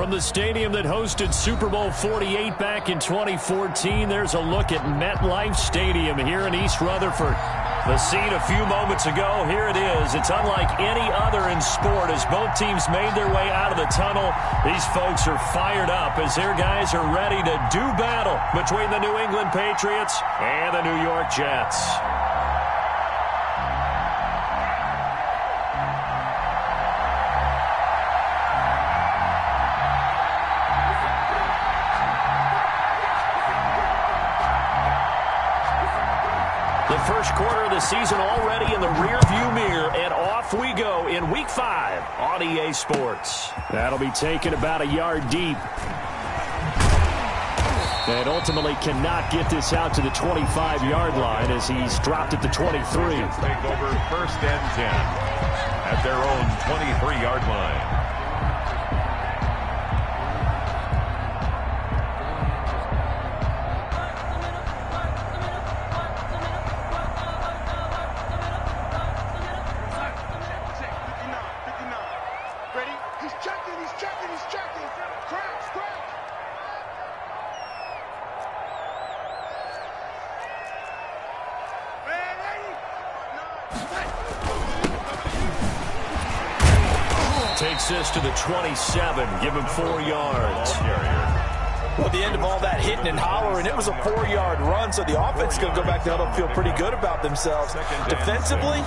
From the stadium that hosted Super Bowl 48 back in 2014, there's a look at MetLife Stadium here in East Rutherford. The scene a few moments ago, here it is. It's unlike any other in sport as both teams made their way out of the tunnel. These folks are fired up as their guys are ready to do battle between the New England Patriots and the New York Jets. The first quarter of the season already in the rearview mirror, and off we go in Week 5 on EA Sports. That'll be taken about a yard deep. And ultimately cannot get this out to the 25-yard line as he's dropped at the 23. Take over 1st and 10 at their own 23-yard line. Takes this to the 27. Give him 4 yards. Well, at the end of all that hitting and hollering, it was a 4-yard run, so the offense is going to go back to huddle and feel pretty good about themselves. Defensively,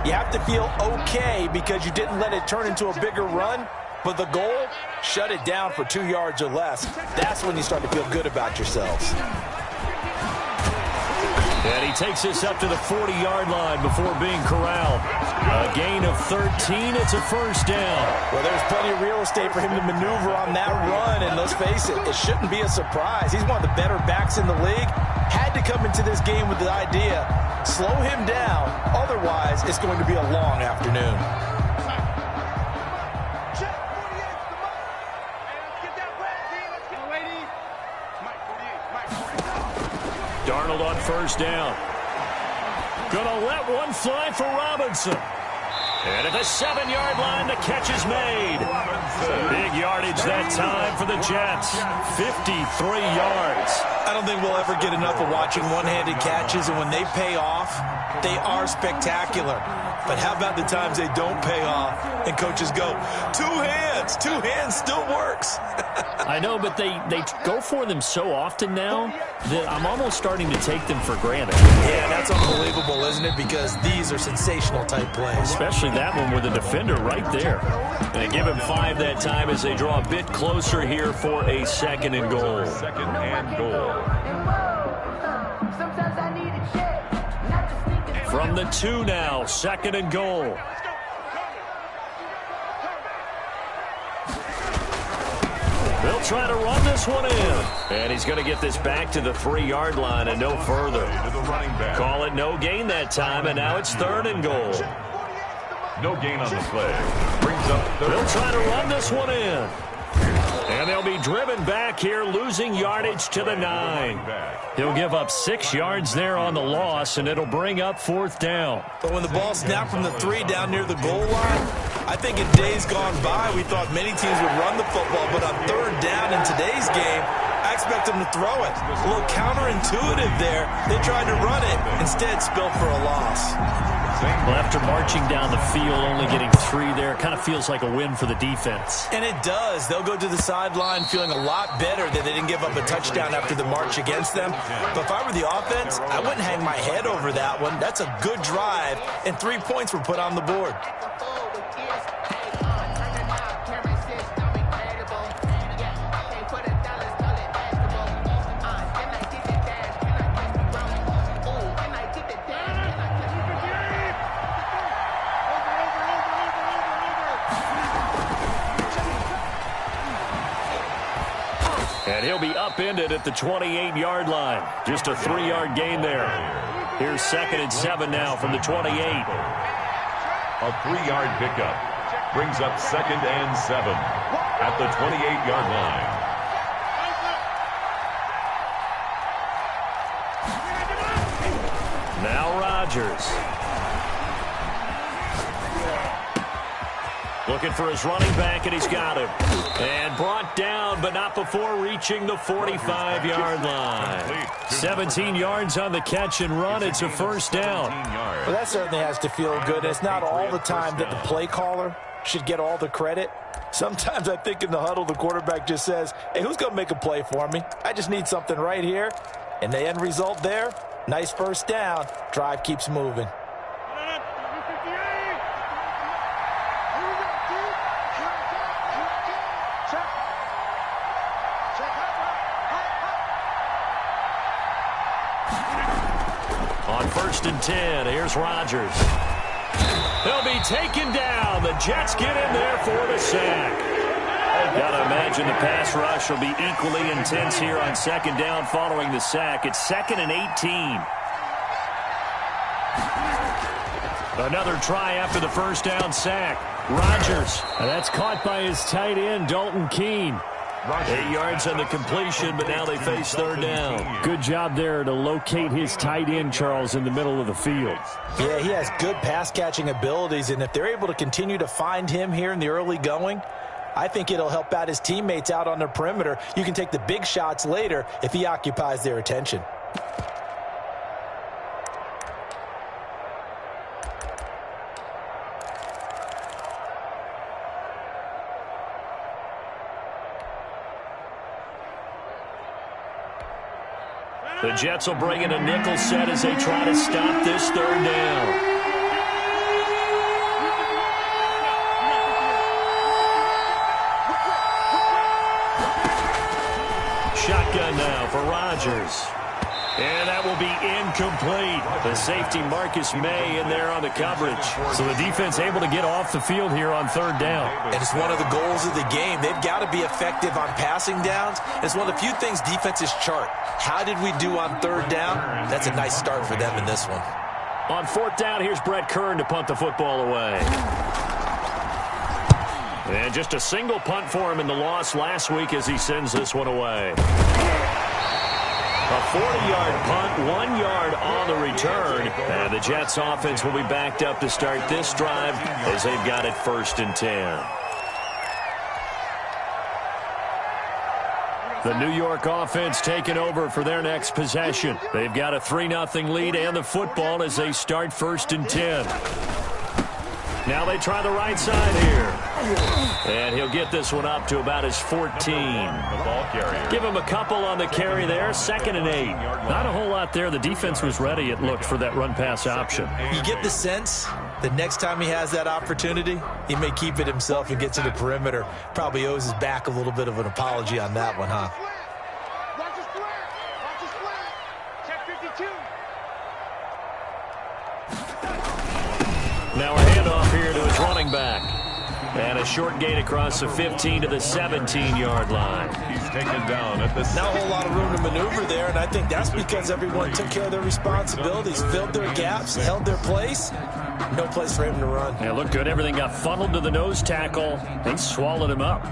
you have to feel okay because you didn't let it turn into a bigger run, but the goal, shut it down for 2 yards or less. That's when you start to feel good about yourselves. And he takes this up to the 40-yard line before being corralled. A gain of 13. It's a first down. Well, there's plenty of real estate for him to maneuver on that run, and let's face it, it shouldn't be a surprise. He's one of the better backs in the league. Had to come into this game with the idea, slow him down, otherwise it's going to be a long afternoon. Darnold on first down. Gonna let one fly for Robinson. And at the 7-yard line, the catch is made. Big yardage that time for the Jets. 53 yards. I don't think we'll ever get enough of watching one-handed catches, and when they pay off, they are spectacular. But how about the times they don't pay off and coaches go, two hands still works. I know, but they go for them so often now that I'm almost starting to take them for granted. Yeah, that's unbelievable, isn't it? Because these are sensational type plays. Especially that one with the defender right there. And they give him 5 that time as they draw a bit closer here for a 2nd and goal. 2nd and goal. From the 2 now, 2nd and goal. They'll try to run this one in. And he's going to get this back to the 3-yard line and no further. Call it no gain that time, and now it's 3rd and goal. No gain on the play. Brings up 3rd. They'll try to run this one in. And they'll be driven back here, losing yardage to the 9. He'll give up 6 yards there on the loss, and it'll bring up 4th down. But when the ball snapped from the 3 down near the goal line, I think in days gone by, we thought many teams would run the football, but on 3rd down in today's game, I expect them to throw it. A little counterintuitive there. They tried to run it, instead spilled for a loss. Well, after marching down the field, only getting 3 there, it kind of feels like a win for the defense. And it does. They'll go to the sideline feeling a lot better that they didn't give up a touchdown after the march against them. But if I were the offense, I wouldn't hang my head over that one. That's a good drive, and 3 points were put on the board. And he'll be upended at the 28-yard line. Just a 3-yard gain there. Here's 2nd and 7 now from the 28. A 3-yard pickup. Brings up 2nd and 7 at the 28-yard line. Now Rodgers. Looking for his running back, and he's got him. And brought down before reaching the 45-yard line. 17 yards on the catch and run. It's a first down. Well, that certainly has to feel good. It's not all the time that the play caller should get all the credit. Sometimes I think in the huddle, the quarterback just says, hey, who's going to make a play for me? I just need something right here. And the end result there, nice first down. Drive keeps moving. On 1st and 10, here's Rodgers. He'll be taken down. The Jets get in there for the sack. Got to imagine the pass rush will be equally intense here on 2nd down following the sack. It's 2nd and 18. Another try after the first down sack. Rodgers. That's caught by his tight end, Dalton Keene. 8 yards on the completion, but now they face 3rd down. Good job there to locate his tight end, Charles, in the middle of the field. Yeah, he has good pass-catching abilities, and if they're able to continue to find him here in the early going, I think it'll help out his teammates out on the perimeter. You can take the big shots later if he occupies their attention. The Jets will bring in a nickel set as they try to stop this 3rd down. Shotgun now for Rodgers. And that will be incomplete. The safety Marcus May in there on the coverage. So the defense able to get off the field here on 3rd down. And it's one of the goals of the game. They've got to be effective on passing downs. It's one of the few things defenses chart. How did we do on 3rd down? That's a nice start for them in this one. On 4th down, here's Brett Kern to punt the football away. And just a single punt for him in the loss last week as he sends this one away. A 40-yard punt, 1 yard on the return. And the Jets offense will be backed up to start this drive as they've got it 1st and 10. The New York offense taking over for their next possession. They've got a 3-0 lead and the football as they start 1st and 10. Now they try the right side here. And he'll get this one up to about his 14. Give him a couple on the carry there. 2nd and 8. Not a whole lot there. The defense was ready, it looked, for that run-pass option. You get the sense that next time he has that opportunity, he may keep it himself and get to the perimeter. Probably owes his back a little bit of an apology on that one, huh? Now a handoff here to his running back. And a short gain across the 15 to the 17-yard line. He's taken down at the... Not a whole lot of room to maneuver there, and I think that's because everyone took care of their responsibilities, filled their gaps, held their place. No place for him to run. Yeah, looked good. Everything got funneled to the nose tackle. They swallowed him up.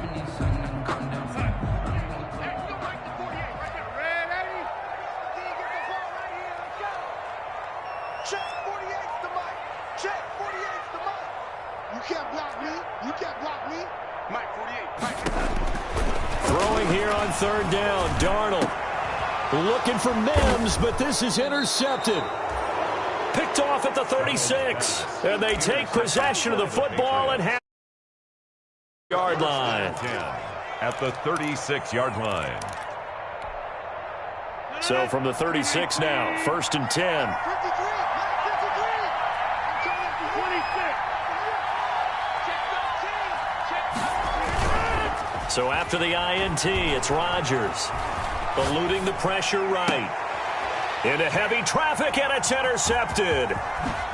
Throwing here on 3rd down, Darnold. Looking for Mims, but this is intercepted. Picked off at the 36. And they take possession of the football and half-yard line. At the 36-yard line. So from the 36 now, 1st and 10. So after the INT, it's Rodgers. Eluding the pressure right. Into heavy traffic, and it's intercepted.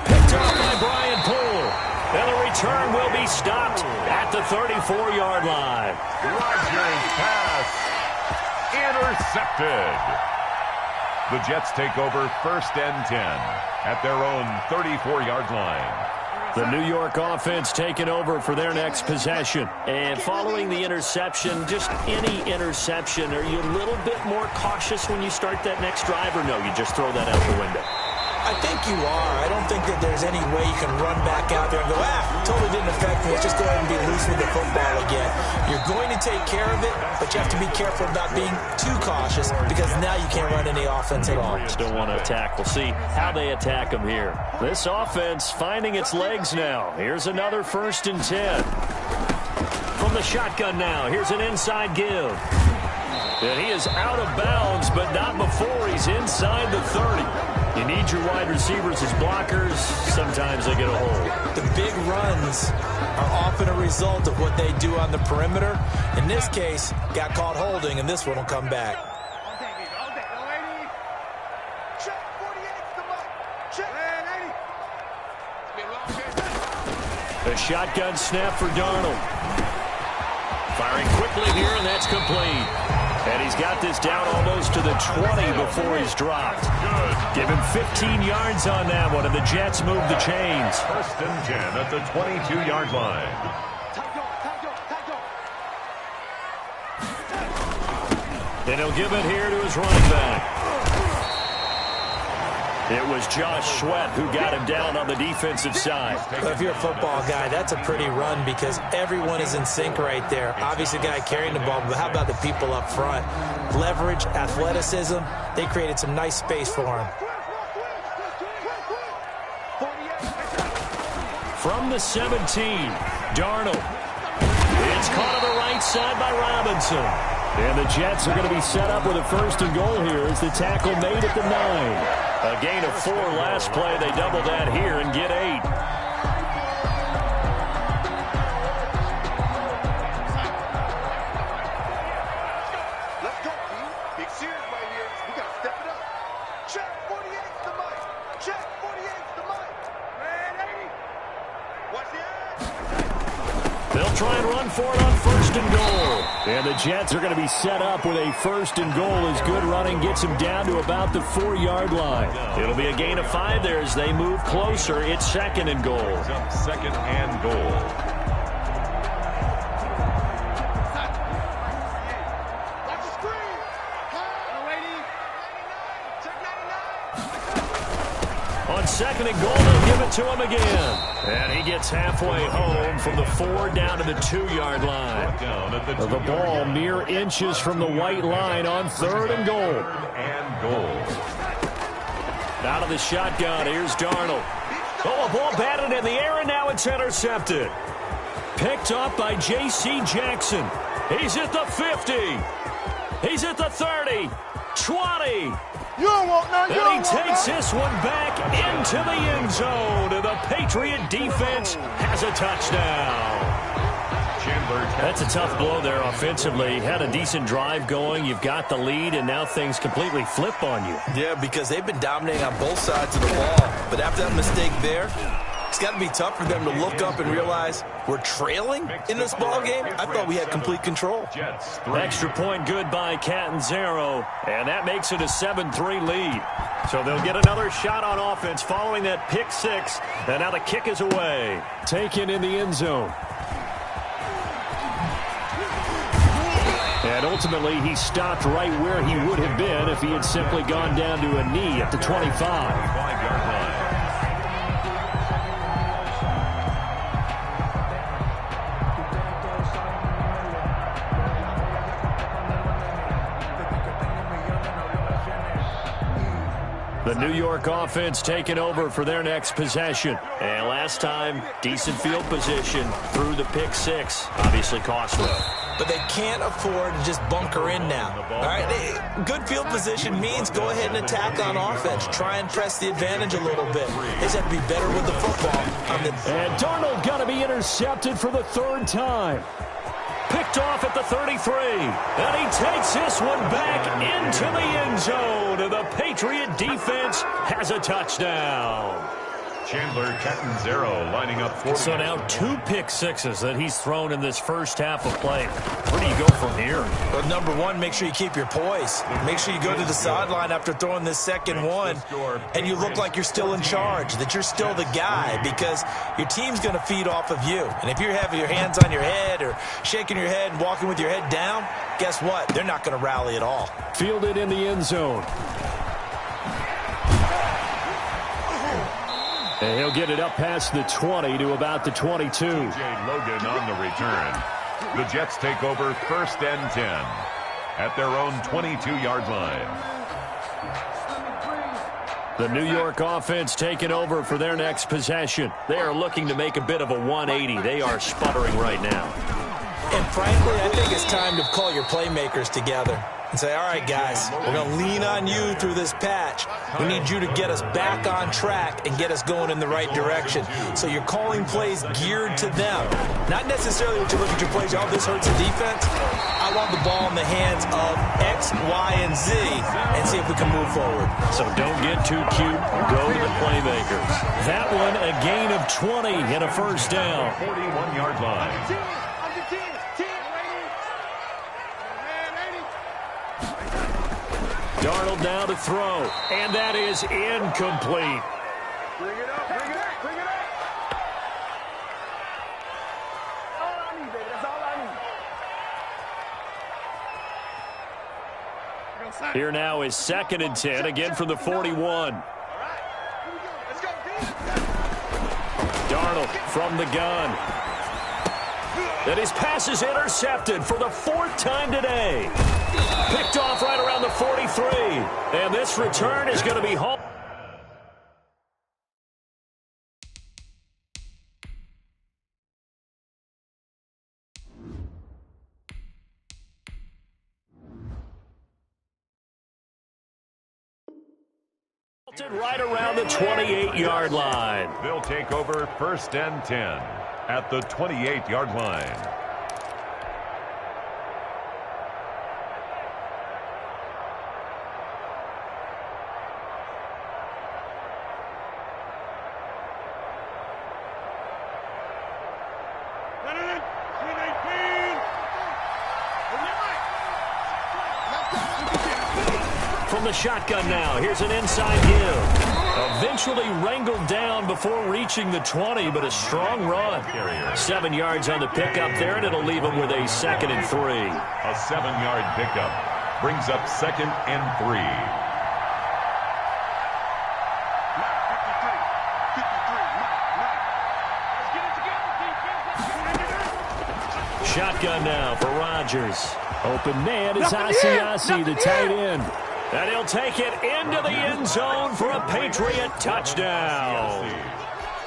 Picked off by Brian Poole. And the return will be stopped at the 34-yard line. Rodgers pass intercepted. The Jets take over 1st and 10 at their own 34-yard line. The New York offense taking over for their next possession. And following the interception, just any interception, are you a little bit more cautious when you start that next drive, or no, you just throw that out the window? I think you are. I don't think that there's any way you can run back out there and go, totally didn't affect me. Let's just go ahead and be loose with the football again. You're going to take care of it, but you have to be careful about being too cautious because now you can't run any offense at all. Just don't want to attack. We'll see how they attack them here. This offense finding its legs now. Here's another 1st and 10. From the shotgun now, here's an inside give. And he is out of bounds, but not before he's inside the 30. You need your wide receivers as blockers. Sometimes they get a hold. The big runs are often a result of what they do on the perimeter. In this case, got caught holding, and this one will come back. The shotgun snap for Darnold. Firing quickly here, and that's complete. And he's got this down almost to the 20 before he's dropped. Give him 15 yards on that one, and the Jets move the chains. 1st and 10 at the 22-yard line. And he'll give it here to his running back. It was Josh Sweat who got him down on the defensive side. Well, if you're a football guy, that's a pretty run because everyone is in sync right there. Obviously, the guy carrying the ball, but how about the people up front? Leverage, athleticism, they created some nice space for him. From the 17, Darnold. It's caught on the right side by Robinson. And the Jets are going to be set up with a 1st and goal here as the tackle made at the 9. A gain of 4 last play. They double that here and get 8. Let's go, team. Big series right here. We got to step it up. Check 48's the mic. Check 48's the mic. Ready? Watch the edge. They'll try and run for it on 1st and goal. And the Jets are going to be set up with a 1st and goal as good running gets them down to about the 4-yard line. It'll be a gain of 5 there as they move closer. It's 2nd and goal. 2nd and goal. On 2nd and goal, they'll give it to him again. And he gets halfway home from the 4 down to the 2-yard line. The ball mere inches from the white line on 3rd and goal. Out of the shotgun, here's Darnold. Oh, a ball batted in the air, and now it's intercepted. Picked up by J.C. Jackson. He's at the 50. He's at the 30. 20. You don't want none. And he takes this one back into the end zone. And the Patriot defense has a touchdown. That's a tough blow there offensively. Had a decent drive going. You've got the lead, and now things completely flip on you. Yeah, because they've been dominating on both sides of the ball. But after that mistake there, it's got to be tough for them to look up and realize we're trailing in this ball game. I thought we had complete control. Extra point good by Catanzaro, and that makes it a 7-3 lead. So they'll get another shot on offense following that pick 6, and now the kick is away. Taken in the end zone. And ultimately, he stopped right where he would have been if he had simply gone down to a knee at the 25. 5-yard line. The New York offense taking over for their next possession. And last time, decent field position through the pick 6. Obviously costly. But they can't afford to just bunker in now. All right, good field position means go ahead and attack on offense. Try and press the advantage a little bit. They just have to be better with the football. And Darnold got to be intercepted for the 3rd time. Picked off at the 33. And he takes this one back into the end zone. And the Patriot defense has a touchdown. Chandler Catanzaro lining up for. So now 2 pick 6s that he's thrown in this first half of play. Where do you go from here? Well, number one, make sure you keep your poise. Make sure you go to the sideline after throwing this second one, and you look like you're still in charge, that you're still the guy, because your team's going to feed off of you. And if you're having your hands on your head or shaking your head and walking with your head down, guess what? They're not going to rally at all. Fielded in the end zone. And he'll get it up past the 20 to about the 22. T.J. Logan on the return. The Jets take over 1st and 10 at their own 22-yard line. The New York offense taking over for their next possession. They are looking to make a bit of a 180. They are sputtering right now. And frankly, I think it's time to call your playmakers together and say, all right, guys, we're going to lean on you through this patch. We need you to get us back on track and get us going in the right direction. So you're calling plays geared to them. Not necessarily what you look at your plays, oh, this hurts the defense. I want the ball in the hands of X, Y, and Z and see if we can move forward. So don't get too cute. Go to the playmakers. That one, a gain of 20 and a first down. 41-yard line. Darnold now to throw, and that is incomplete. Bring it up, bring it up, bring it up. All I need, baby. That's all I need. Here now is 2nd and 10, again from the 41. All right, here we go. Let's go, Darnold from the gun. And his pass is intercepted for the 4th time today. Picked off right around the 43. And this return is going to be home. Right around the 28-yard line. They'll take over 1st and 10 at the 28-yard line. From the shotgun now, here's an inside give. Eventually wrangled down before reaching the 20, but a strong run. 7 yards on the pickup there, and it'll leave him with a 2nd and 3. A 7-yard pickup brings up 2nd and 3. Shotgun now for Rodgers. Open man is Asiasi, the tight end. And he'll take it into the end zone for a Patriot touchdown.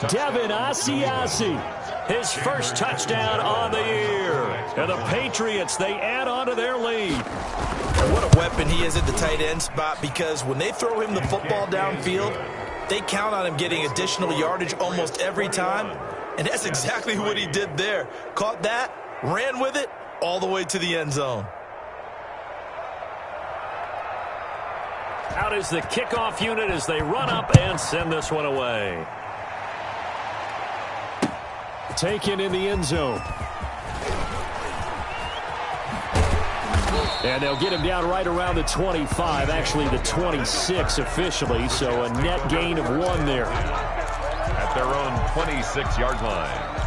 Devin Asiasi, his first touchdown on the year. And the Patriots, they add on to their lead. And what a weapon he is at the tight end spot, because when they throw him the football downfield, they count on him getting additional yardage almost every time. And that's exactly what he did there. Caught that, ran with it, all the way to the end zone. Out is the kickoff unit as they run up and send this one away. Taken in the end zone. And they'll get him down right around the 25, actually the 26 officially, so a net gain of 1 there. At their own 26-yard line.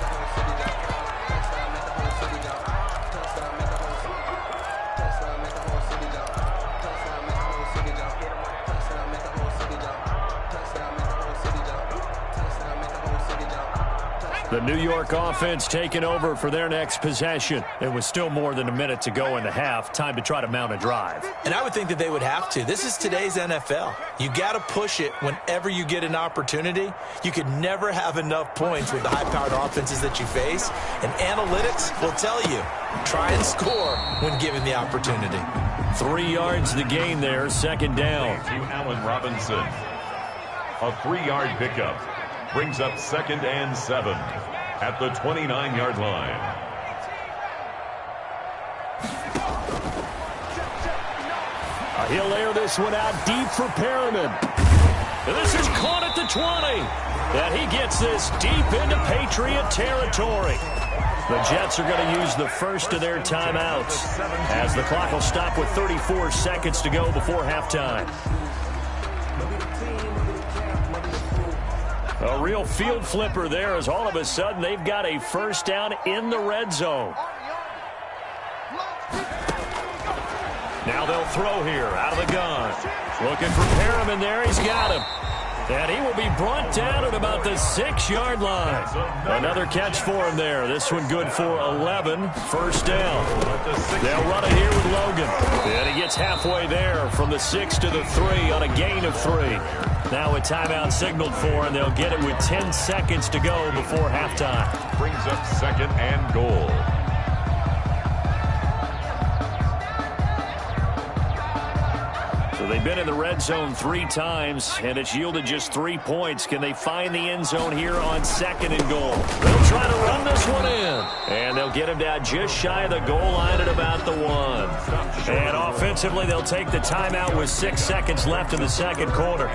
The New York offense taking over for their next possession. It was still more than a minute to go in the half. Time to try to mount a drive. And I would think that they would have to. This is today's NFL. You got to push it whenever you get an opportunity. You could never have enough points with the high-powered offenses that you face. And analytics will tell you, try and score when given the opportunity. 3 yards the gain there, 2nd down. To Allen Robinson. A 3-yard pickup brings up 2nd and 7 at the 29-yard line. He'll air this one out deep for Perriman. And this is caught at the 20. And he gets this deep into Patriot territory. The Jets are going to use the first of their timeouts as the clock will stop with 34 seconds to go before halftime. A real field flipper there as all of a sudden they've got a first down in the red zone. Now they'll throw here out of the gun. Looking for Perriman there. He's got him. And he will be brought down at about the 6-yard line. Another catch for him there. This one good for 11. First down. They'll run it here with Logan. And he gets halfway there from the 6 to the 3 on a gain of 3. Now a timeout signaled for, and they'll get it with 10 seconds to go before halftime. Brings up second and goal. So they've been in the red zone 3 times, and it's yielded just 3 points. Can they find the end zone here on second and goal? They'll try to run this one in. And they'll get him down just shy of the goal line at about the 1. And offensively, they'll take the timeout with 6 seconds left in the second quarter.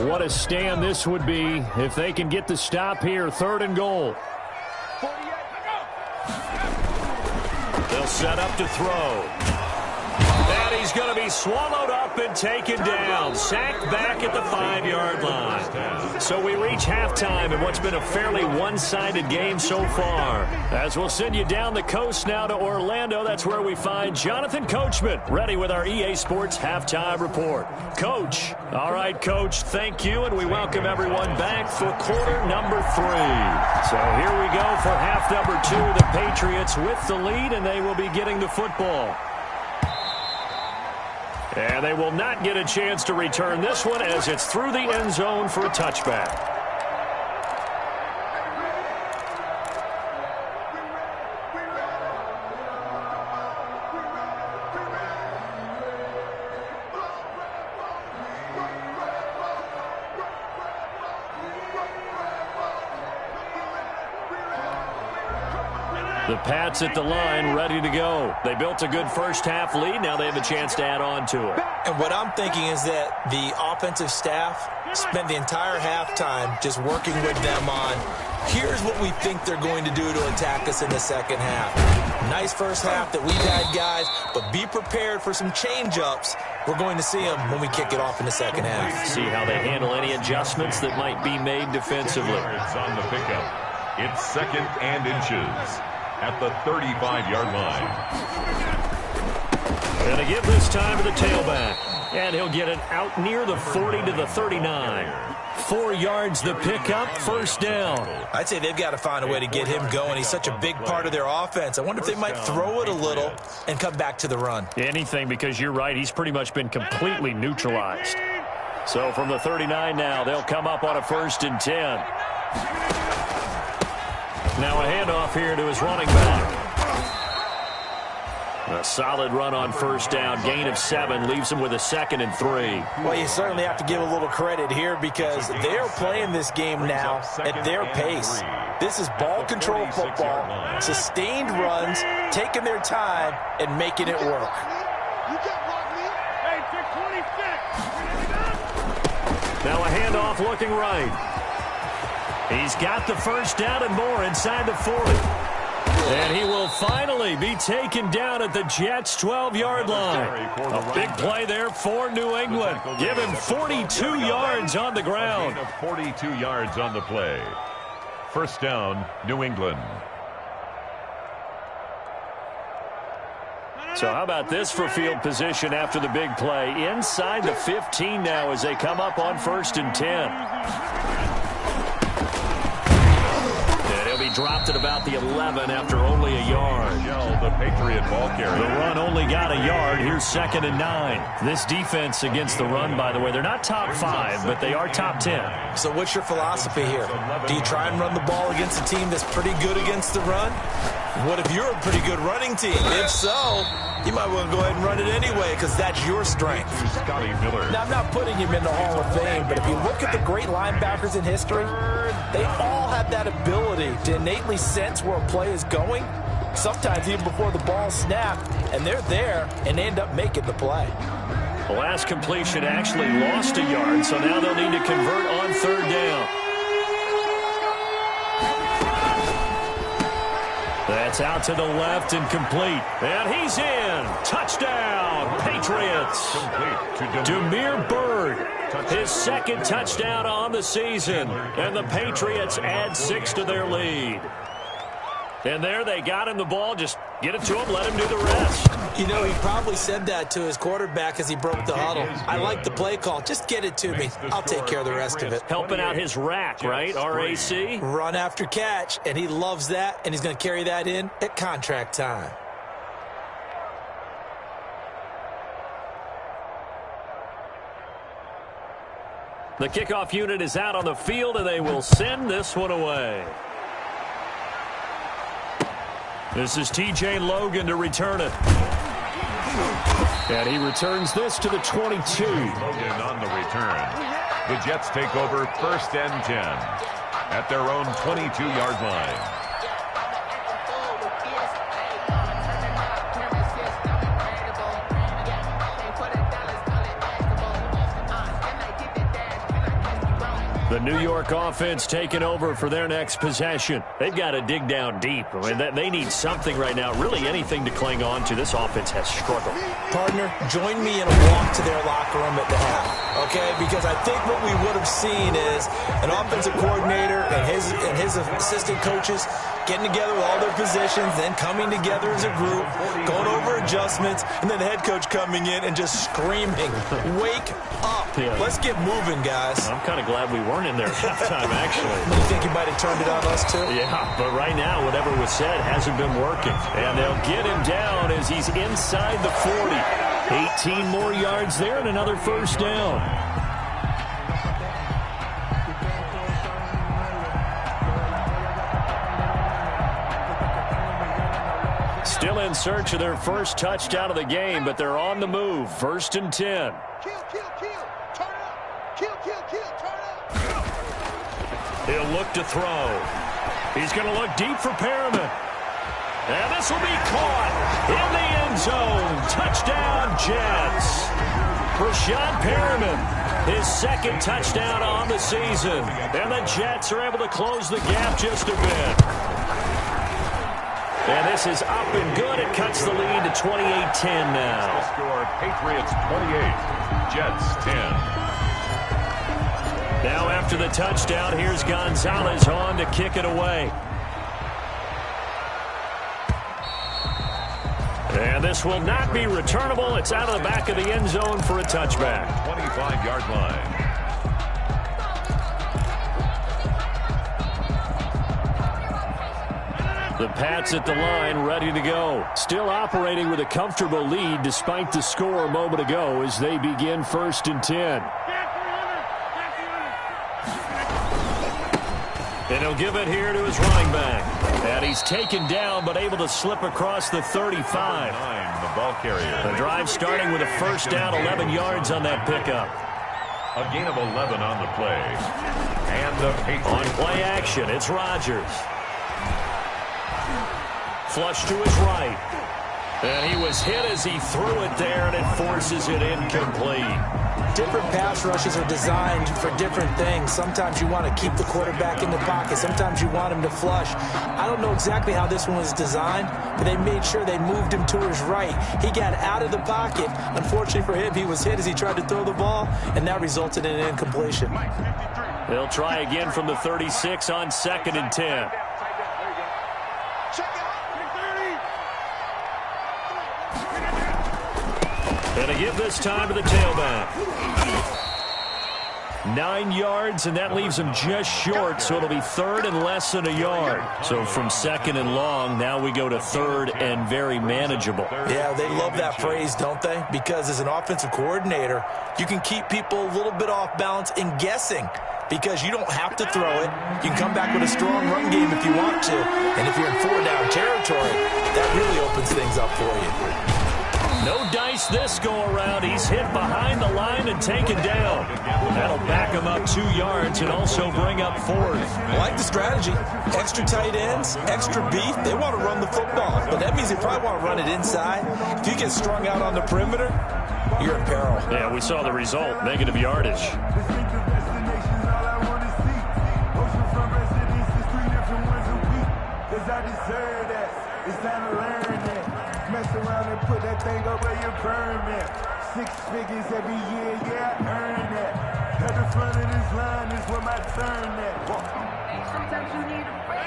What a stand this would be if they can get the stop here. 3rd and goal. They'll set up to throw. And he's going to be swallowed up and taken down. Sacked back at the 5-yard line. So we reach halftime in what's been a fairly one-sided game so far. As we'll send you down the coast now to Orlando, that's where we find Jonathan Coachman, ready with our EA Sports Halftime Report. Coach. All right, Coach, thank you, and we welcome everyone back for quarter number 3. So here we go for half number 2. The Patriots with the lead, and they will be getting the football. And they will not get a chance to return this one as it's through the end zone for a touchback. The Pats at the line, ready to go. They built a good first-half lead. Now they have a chance to add on to it. And what I'm thinking is that the offensive staff spent the entire halftime just working with them on, here's what we think they're going to do to attack us in the second half. Nice first half that we've had, guys, but be prepared for some change-ups. We're going to see them when we kick it off in the second half. See how they handle any adjustments that might be made defensively. It's on the pickup. It's 2nd and inches at the 35-yard line. Going to give this time to the tailback. And he'll get it out near the 40 to the 39. 4 yards the pickup, first down. I'd say they've got to find a way to get him going. He's such a big part of their offense. I wonder if they might throw it a little and come back to the run. Anything, because you're right, he's pretty much been completely neutralized. So from the 39 now, they'll come up on a 1st and 10. Now a handoff here to his running back. A solid run on first down. Gain of 7 leaves him with a 2nd and 3. Well, you certainly have to give a little credit here because they're playing this game now at their pace. This is ball control football, sustained runs, taking their time, and making it work. Now a handoff looking right. He's got the first down and more inside the 40. And he will finally be taken down at the Jets' 12-yard line. A big play there for New England. Give him 42 yards on the ground. 42 yards on the play. First down, New England. So how about this for field position after the big play? Inside the 15 now as they come up on 1st and 10. Dropped at about the 11 after only a yard. The Patriot ball carrier. The run only got a yard. Here's 2nd and 9. This defense against the run, by the way, they're not top 5, but they are top 10. So what's your philosophy here? Do you try and run the ball against a team that's pretty good against the run? What if you're a pretty good running team? If so, you might want to go ahead and run it anyway because that's your strength. Scotty Miller. Now, I'm not putting him in the Hall of Fame, but if you look at the great linebackers in history, they all have that ability to innately sense where a play is going, sometimes even before the ball snapped, and they're there and they end up making the play. The last completion actually lost a yard, so now they'll need to convert on 3rd down. That's out to the left and complete. And he's in. Touchdown, Patriots. Demir Bird, his 2nd touchdown on the season. And the Patriots add 6 to their lead. And there they got him the ball. Just get it to him, let him do the rest. You know, he probably said that to his quarterback as he broke the huddle. I like the play call. Just get it to me. I'll take care of the rest of it. Helping out his rack, right? RAC? Run after catch, and he loves that, and he's going to carry that in at contract time. The kickoff unit is out on the field, and they will send this one away. This is T.J. Logan to return it. And he returns this to the 22. Logan on the return. The Jets take over 1st and 10 at their own 22-yard line. The New York offense taking over for their next possession. They've got to dig down deep. I mean, they need something right now, really anything to cling on to. This offense has struggled. Partner, join me in a walk to their locker room at the half, okay? Because I think what we would have seen is an offensive coordinator and his assistant coaches getting together with all their positions, then coming together as a group, going over adjustments, and then the head coach coming in and just screaming, wake up. Yeah. Let's get moving, guys. I'm kind of glad we weren't in there at halftime, actually. You think you might have turned it on us, too? Yeah, but right now, whatever was said hasn't been working. And they'll get him down as he's inside the 40. 18 more yards there and another first down. Still in search of their first touchdown of the game, but they're on the move. 1st and 10. Kill, kill, kill. Turn up. Kill, kill, kill. Turn up. He'll look to throw. He's going to look deep for Perriman. And this will be caught in the end zone. Touchdown, Jets. Rashad Perriman, his 2nd touchdown on the season. And the Jets are able to close the gap just a bit. And this is up and good. It cuts the lead to 28-10 now. The score, Patriots 28, Jets 10. Now after the touchdown, here's Gonzalez on to kick it away. And this will not be returnable. It's out of the back of the end zone for a touchback. 25-yard line. The Pats at the line, ready to go. Still operating with a comfortable lead despite the score a moment ago as they begin 1st and 10. And he'll give it here to his running back. And he's taken down but able to slip across the 35. The ball carrier. The drive starting with a first down, 11 yards on that pickup. A gain of 11 on the play. And the Patriots. On play action, it's Rodgers. Flush to his right. And he was hit as he threw it there, and it forces it incomplete. Different pass rushes are designed for different things. Sometimes you want to keep the quarterback in the pocket. Sometimes you want him to flush. I don't know exactly how this one was designed, but they made sure they moved him to his right. He got out of the pocket. Unfortunately for him, he was hit as he tried to throw the ball, and that resulted in an incompletion. They'll try again from the 36 on 2nd and 10. And to give this time to the tailback. 9 yards, and that leaves him just short, so it'll be 3rd and less than a yard. So from 2nd and long, now we go to 3rd and very manageable. Yeah, they love that phrase, don't they? Because as an offensive coordinator, you can keep people a little bit off balance and guessing. Because you don't have to throw it. You can come back with a strong run game if you want to. And if you're in 4-down territory, that really opens things up for you. No dice this go-around. He's hit behind the line and taken down. That'll back him up 2 yards and also bring up 4th. I like the strategy. Extra tight ends, extra beef. They want to run the football. But that means they probably want to run it inside. If you get strung out on the perimeter, you're in peril. Yeah, we saw the result. Negative yardage. Mess around and put that thing over your permit. 6 figures every year, yeah, I earn that. At the front of this line is where my turn at.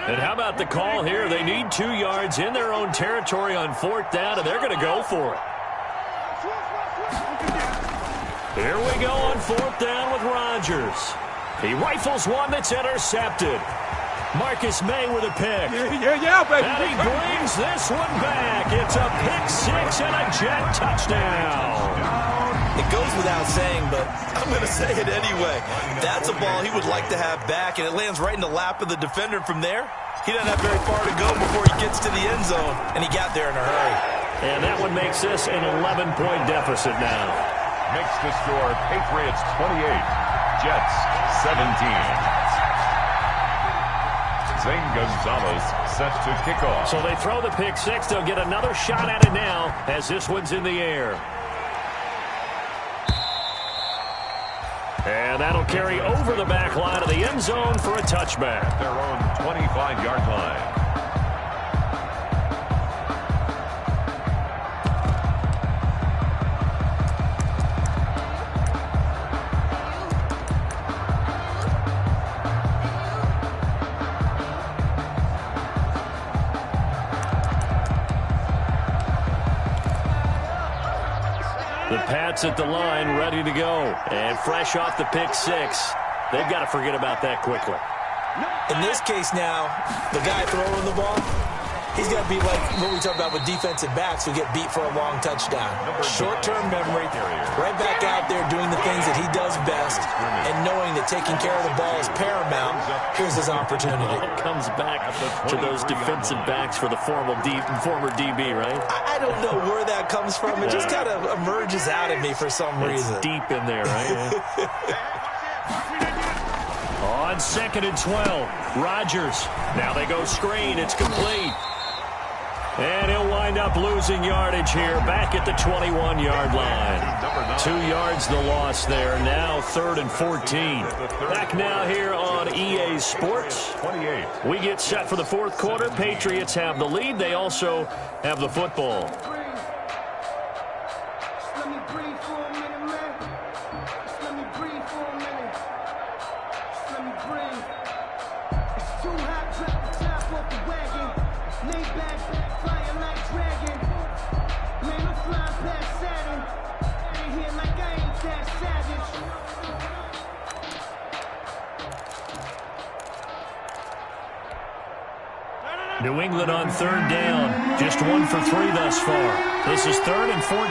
And how about the call here? They need 2 yards in their own territory on 4th down, and they're going to go for it. Here we go on 4th down with Rodgers. He rifles one that's intercepted. Marcus May with a pick. Yeah, baby. And he brings this one back. It's a pick 6 and a Jet touchdown. It goes without saying, but I'm going to say it anyway. That's a ball he would like to have back, and it lands right in the lap of the defender from there. He doesn't have very far to go before he gets to the end zone, and he got there in a hurry. And that one makes this an 11-point deficit now. Makes the score Patriots 28, Jets 17. Zane Gonzalez set to kick off. So they throw the pick 6. They'll get another shot at it now as this one's in the air. And that'll carry over the back line of the end zone for a touchback. Their own 25-yard line. The Pats at the line, ready to go. And fresh off the pick 6, they've got to forget about that quickly. In this case now, the guy throwing the ball, he's got to be like what we talk about with defensive backs who get beat for a long touchdown. Short-term memory, right back out there doing the things that he does best, and knowing that taking care of the ball is paramount. Here's his opportunity. It comes back to those defensive backs for the former DB, right? I don't know where that comes from. It just kind of emerges out of me for some reason. It's deep in there, right? On 2nd and 12, Rodgers. Now they go screen. It's complete. And he'll wind up losing yardage here back at the 21-yard line. 2 yards the loss there. Now 3rd and 14. Back now here on EA Sports. 28. We get set for the 4th quarter. Patriots have the lead. They also have the football. New England on 3rd down. Just 1 for 3 thus far. This is 3rd and 14.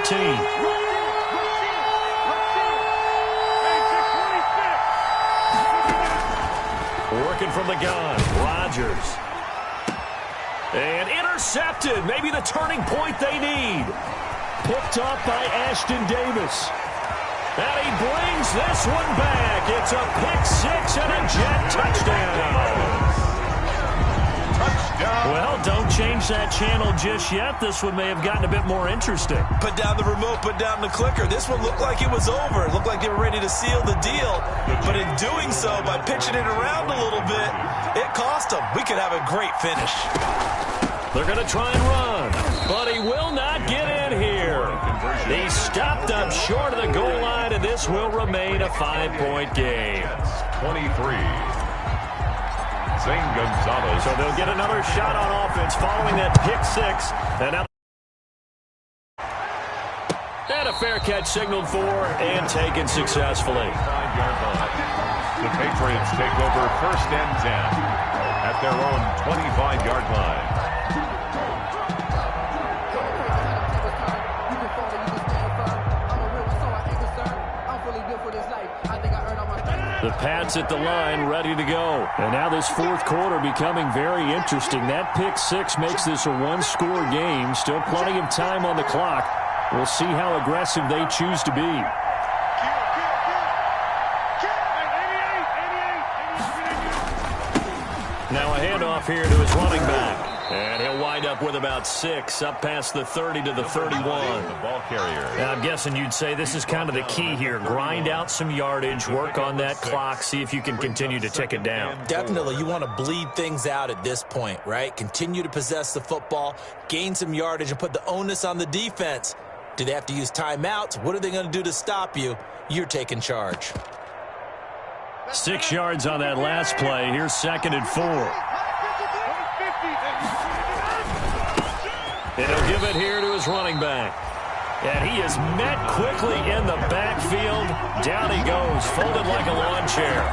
Working from the gun. Rodgers. And intercepted. Maybe the turning point they need. Picked up by Ashton Davis. And he brings this one back. It's a pick 6 and a Jet touchdown. Well, don't change that channel just yet. This one may have gotten a bit more interesting. Put down the remote, put down the clicker. This one looked like it was over. It looked like they were ready to seal the deal. But in doing so, by pitching it around a little bit, it cost them. We could have a great finish. They're going to try and run, but he will not get in here. He stopped up short of the goal line, and this will remain a 5-point game. 23. Zane Gonzalez. So they'll get another shot on offense following that pick 6. And a fair catch signaled for and taken successfully. 5-yard line. The Patriots take over 1st and 10 at their own 25-yard line. The Pats at the line, ready to go. And now this 4th quarter becoming very interesting. That pick 6 makes this a 1-score game. Still plenty of time on the clock. We'll see how aggressive they choose to be. Now a handoff here to his running back. And he'll wind up with about 6, up past the 30 to the 31. The ball carrier. And I'm guessing you'd say this is kind of the key here. Grind out some yardage, work on that clock, see if you can continue to tick it down. Definitely. You want to bleed things out at this point, right? Continue to possess the football, gain some yardage, and put the onus on the defense. Do they have to use timeouts? What are they going to do to stop you? You're taking charge. 6 yards on that last play. Here's 2nd and 4. And he'll give it here to his running back. And he is met quickly in the backfield. Down he goes, folded like a lawn chair.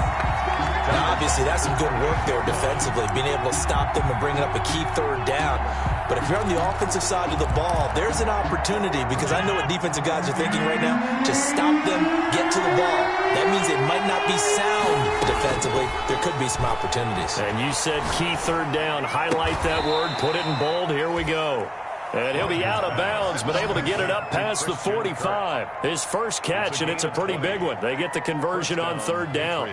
Now, obviously, that's some good work there defensively, being able to stop them and bringing up a key 3rd down. But if you're on the offensive side of the ball, there's an opportunity, because I know what defensive guys are thinking right now. Just stop them, get to the ball. That means it might not be sound defensively. There could be some opportunities. And you said key 3rd down. Highlight that word, put it in bold. Here we go. And he'll be out of bounds, but able to get it up past the 45. His first catch, and it's a pretty big one. They get the conversion on 3rd down.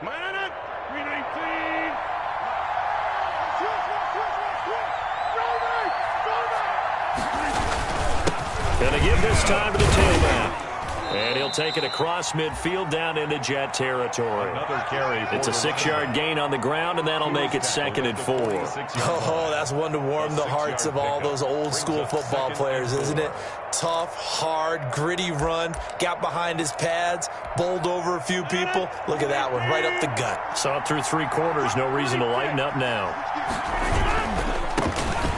Madden, 319. Gonna give this time to the tailback. And he'll take it across midfield down into Jet territory. It's a 6-yard gain on the ground, and that'll make it 2nd and 4. Oh, that's one to warm the hearts of all those old-school football players, isn't it? Tough, hard, gritty run. Got behind his pads, bowled over a few people. Look at that one, right up the gut. Saw it through 3 quarters. No reason to lighten up now.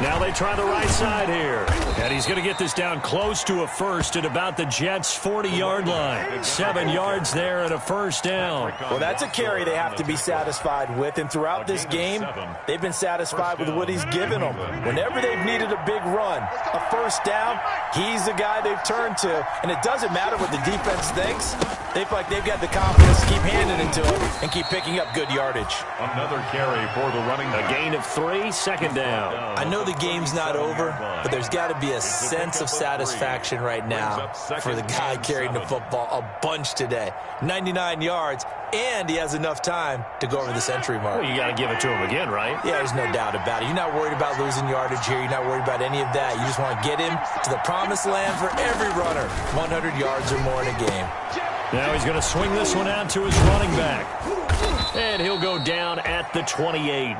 Now they try the right side here. And he's going to get this down close to a first at about the Jets' 40-yard line. 7 yards there and a first down. Well, that's a carry they have to be satisfied with. And throughout this game, they've been satisfied with what he's given them. Whenever they've needed a big run, a first down, he's the guy they've turned to. And it doesn't matter what the defense thinks. They feel like they've got the confidence to keep handing it to him and keep picking up good yardage. Another carry for the running back. A gain of 3, 2nd down. I know the game's not over, but there's got to be a sense of satisfaction right now for the guy carrying the football a bunch today. 99 yards, and he has enough time to go over the century mark. Well, you got to give it to him again, right? Yeah, there's no doubt about it. You're not worried about losing yardage here. You're not worried about any of that. You just want to get him to the promised land for every runner. 100 yards or more in a game. Now he's going to swing this one out to his running back. And he'll go down at the 28.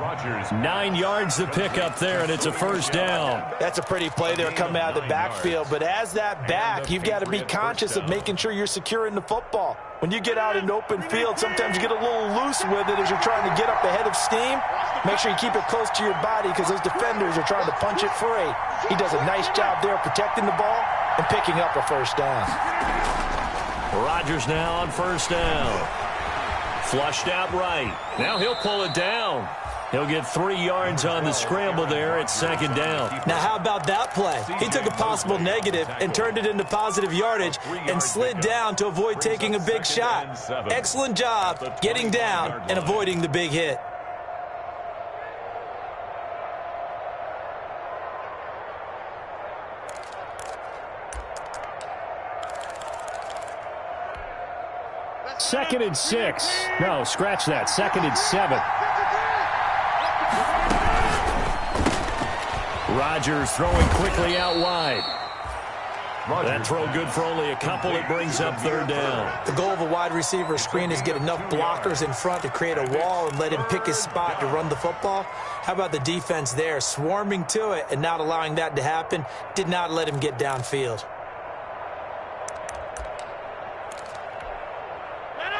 9 yards to pick up there, and it's a first down. That's a pretty play there coming out of the backfield. But as that back, you've got to be conscious of making sure you're securing the football. When you get out in open field, sometimes you get a little loose with it as you're trying to get up ahead of steam. Make sure you keep it close to your body because those defenders are trying to punch it free. He does a nice job there protecting the ball and picking up a first down. Rodgers now on first down. Flushed out right. Now he'll pull it down. He'll get 3 yards on the scramble there at 2nd down. Now, how about that play? He took a possible negative and turned it into positive yardage and slid down to avoid taking a big shot. Excellent job getting down and avoiding the big hit. Second and 6. No, scratch that. 2nd and 7. Rodgers throwing quickly out wide. That throw good for only a couple. It brings up 3rd down. The goal of a wide receiver screen is get enough blockers in front to create a wall and let him pick his spot to run the football. How about the defense there, swarming to it and not allowing that to happen? Did not let him get downfield.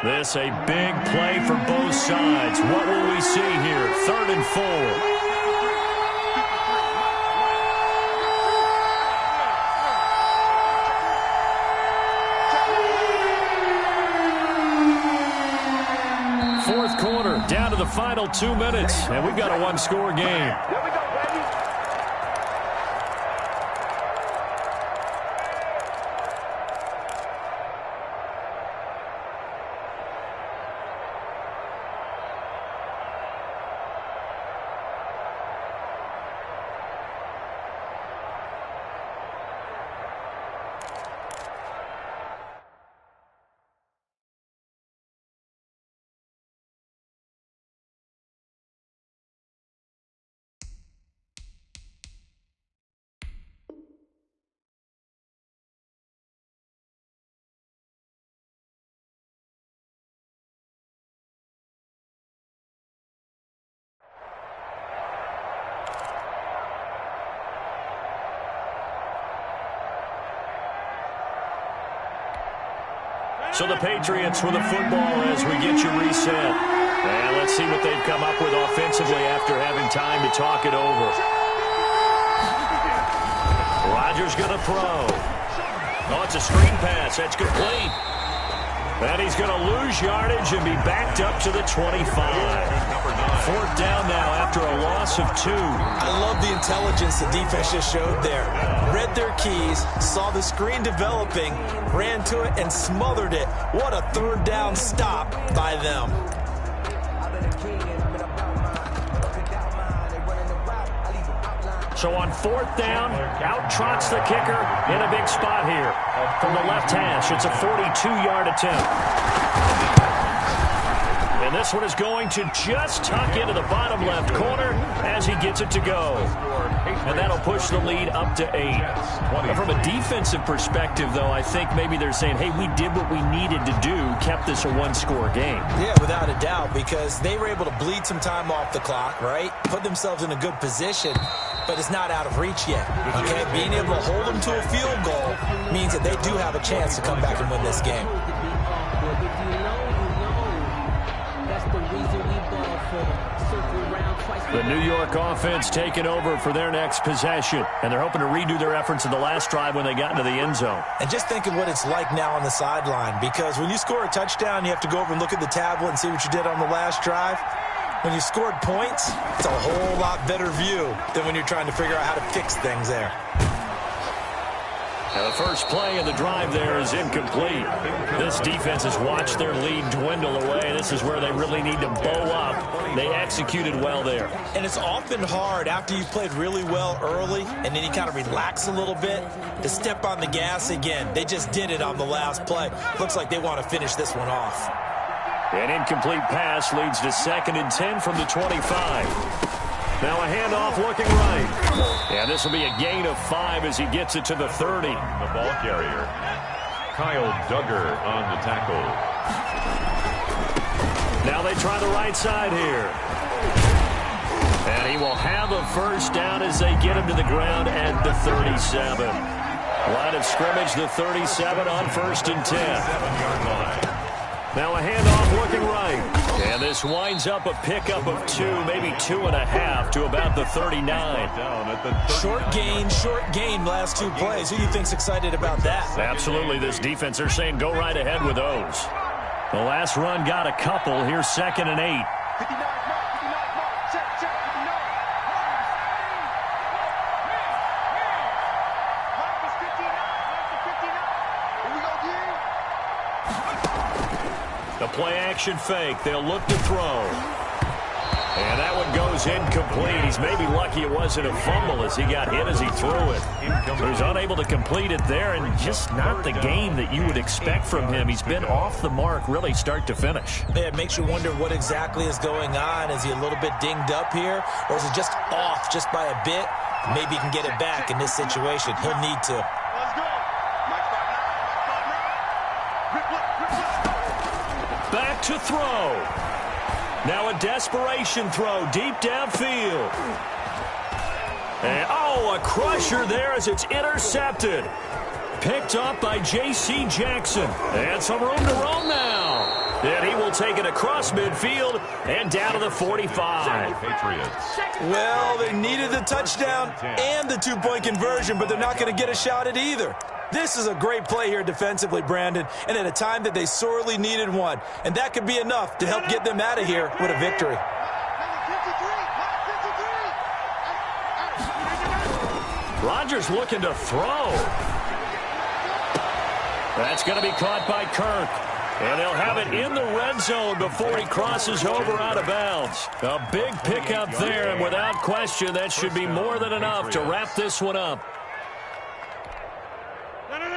This a big play for both sides. What will we see here? 3rd and 4. Fourth quarter, down to the final 2 minutes, and we've got a 1-score game. So the Patriots with the football as we get you reset. And let's see what they've come up with offensively after having time to talk it over. Rodgers going to throw. Oh, it's a screen pass. That's complete. And he's going to lose yardage and be backed up to the 25. 4th down now after a loss of 2. I love the intelligence the defense just showed there. Read their keys, saw the screen developing, ran to it, and smothered it. What a 3rd down stop by them. So on 4th down, out trots the kicker in a big spot here. From the left hash, it's a 42-yard attempt. And this one is going to just tuck into the bottom left corner as he gets it to go. And that'll push the lead up to 8. Now, from a defensive perspective, though, I think maybe they're saying, hey, we did what we needed to do, kept this a one-score game. Yeah, without a doubt, because they were able to bleed some time off the clock, right? Put themselves in a good position, but it's not out of reach yet, okay? Being able to hold them to a field goal means that they do have a chance to come back and win this game. The New York offense taking over for their next possession, and they're hoping to redo their efforts in the last drive when they got into the end zone. And just think of what it's like now on the sideline, because when you score a touchdown, you have to go over and look at the tablet and see what you did on the last drive. When you scored points, it's a whole lot better view than when you're trying to figure out how to fix things there. Now the first play of the drive there is incomplete. This defense has watched their lead dwindle away. This is where they really need to bow up. They executed well there. And it's often hard after you've played really well early and then you kind of relax a little bit to step on the gas again. They just did it on the last play. Looks like they want to finish this one off. An incomplete pass leads to 2nd and 10 from the 25. Now a handoff looking right. And this will be a gain of 5 as he gets it to the 30. The ball carrier, Kyle Duggar on the tackle. Now they try the right side here. And he will have a first down as they get him to the ground at the 37. Line of scrimmage, the 37 on 1st and 10. 7-yard line. Now a handoff looking right. And this winds up a pickup of 2, maybe 2.5 to about the 39. Down at the short gain last 2 plays. Who do you think's excited about that? Absolutely, this defense, they're saying go right ahead with those. The last run got a couple. Here's 2nd and 8. 59 mark, check, 59. Mark is 59, Here we go, The play action fake. They'll look to throw. And that one goes incomplete. He's maybe lucky it wasn't a fumble as he got hit as he threw it. So he's unable to complete it there, and just not the game that you would expect from him. He's been off the mark really start to finish. Yeah, it makes you wonder what exactly is going on. Is he a little bit dinged up here, or is it just off just by a bit? Maybe he can get it back in this situation. He'll need to. Let's go. Back to throw. Now a desperation throw deep downfield. And, oh, a crusher there as it's intercepted. Picked up by J.C. Jackson. And some room to roam now. And he will take it across midfield and down to the 45. Patriots. Well, they needed the touchdown and the 2-point conversion, but they're not going to get a shot at either. This is a great play here defensively, Brandon, and at a time that they sorely needed one. And that could be enough to help get them out of here with a victory. Rodgers looking to throw. That's going to be caught by Kirk. And they'll have it in the red zone before he crosses over out of bounds. A big pickup there, and without question, that should be more than enough to wrap this one up.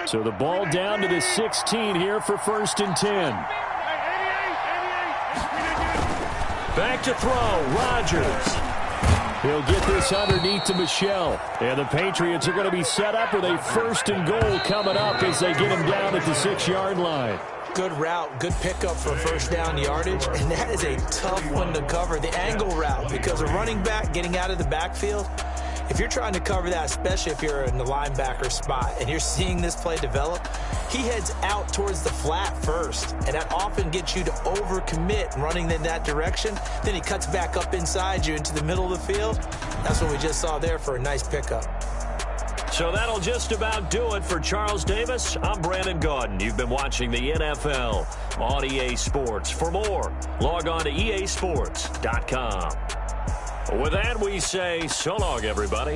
So the ball down to the 16 here for 1st and 10. Back to throw, Rodgers. He'll get this underneath to Michel. And the Patriots are going to be set up with a 1st and goal coming up as they get him down at the 6-yard line. Good route, good pickup for 1st down yardage, and that is a tough one to cover, the angle route, because a running back getting out of the backfield, if you're trying to cover that, especially if you're in the linebacker spot and you're seeing this play develop, he heads out towards the flat first, and that often gets you to overcommit running in that direction. Then he cuts back up inside you into the middle of the field. That's what we just saw there for a nice pickup. So that'll just about do it for Charles Davis. I'm Brandon Gaudin. You've been watching the NFL on EA Sports. For more, log on to easports.com. With that, we say so long, everybody.